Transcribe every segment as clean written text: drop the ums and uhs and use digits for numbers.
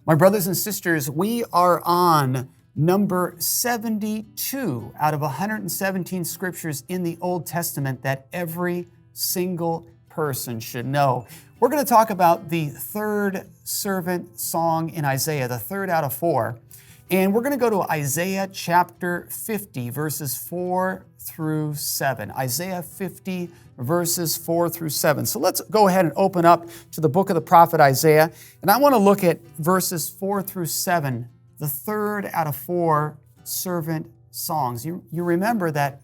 My brothers and sisters, we are on number 72 out of 117 scriptures in the Old Testament that every single person should know. We're going to talk about the third servant song in Isaiah, the third out of four. And we're going to go to Isaiah chapter 50, verses 4 through 7. Isaiah 50, verses 4 through 7. So let's go ahead and open up to the book of the prophet Isaiah. And I want to look at verses 4 through 7, the third out of four servant songs. You remember that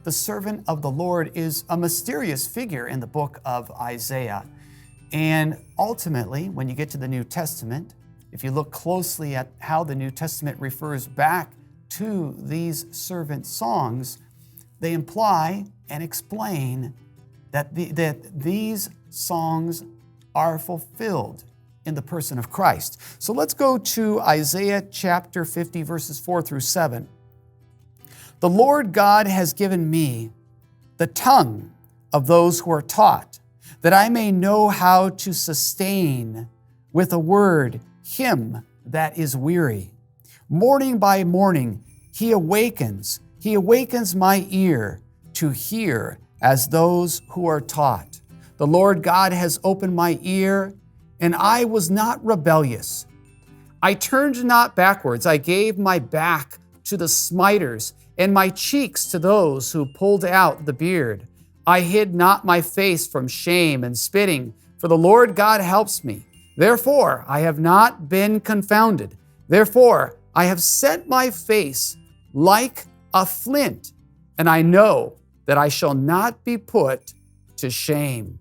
the servant of the Lord is a mysterious figure in the book of Isaiah. And ultimately, when you get to the New Testament, if you look closely at how the New Testament refers back to these servant songs, they imply and explain that these songs are fulfilled in the person of Christ. So let's go to Isaiah chapter 50, verses 4 through 7. The Lord God has given me the tongue of those who are taught, that I may know how to sustain with a word him that is weary. Morning by morning he awakens my ear to hear as those who are taught. The Lord God has opened my ear, and I was not rebellious. I turned not backwards. I gave my back to the smiters, and my cheeks to those who pulled out the beard. I hid not my face from shame and spitting, for the Lord God helps me. Therefore, I have not been confounded. Therefore, I have set my face like a flint, and I know that I shall not be put to shame.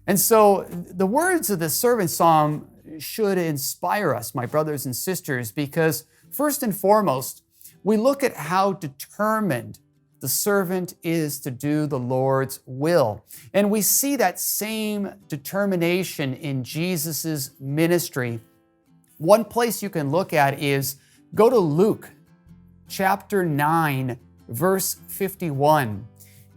And so the words of the servant psalm should inspire us, my brothers and sisters, because first and foremost, we look at how determined the servant is to do the Lord's will. And we see that same determination in Jesus' ministry. One place you can look at is go to Luke chapter 9, verse 51.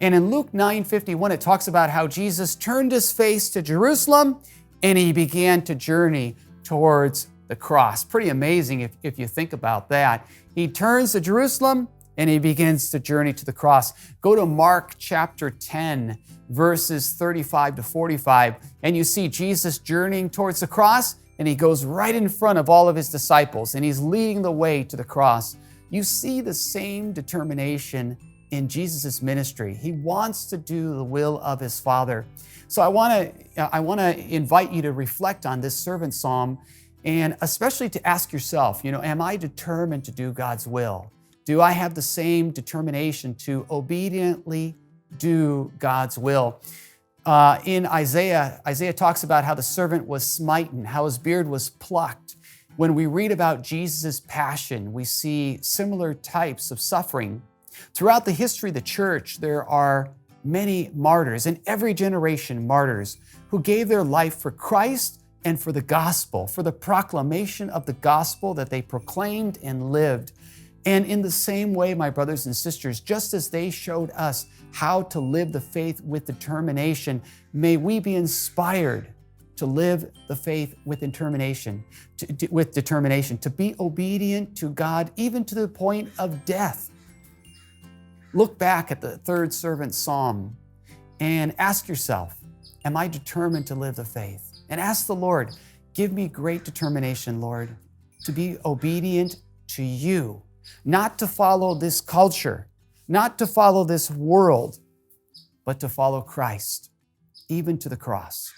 And in Luke 9:51, it talks about how Jesus turned his face to Jerusalem and he began to journey towards the cross. Pretty amazing if you think about that. He turns to Jerusalem and he begins to journey to the cross. Go to Mark chapter 10, verses 35 to 45, and you see Jesus journeying towards the cross, and he goes right in front of all of his disciples, and he's leading the way to the cross. You see the same determination in Jesus' ministry. He wants to do the will of his Father. So I want to invite you to reflect on this servant psalm, and especially to ask yourself, am I determined to do God's will? Do I have the same determination to obediently do God's will? In Isaiah talks about how the servant was smitten, how his beard was plucked. When we read about Jesus' passion, we see similar types of suffering. Throughout the history of the church, there are many martyrs, in every generation martyrs, who gave their life for Christ and for the gospel, for the proclamation of the gospel that they proclaimed and lived. And in the same way, my brothers and sisters, just as they showed us how to live the faith with determination, may we be inspired to live the faith with determination, to be obedient to God, even to the point of death. Look back at the third servant psalm and ask yourself, am I determined to live the faith? And ask the Lord, give me great determination, Lord, to be obedient to you. Not to follow this culture, not to follow this world, but to follow Christ, even to the cross.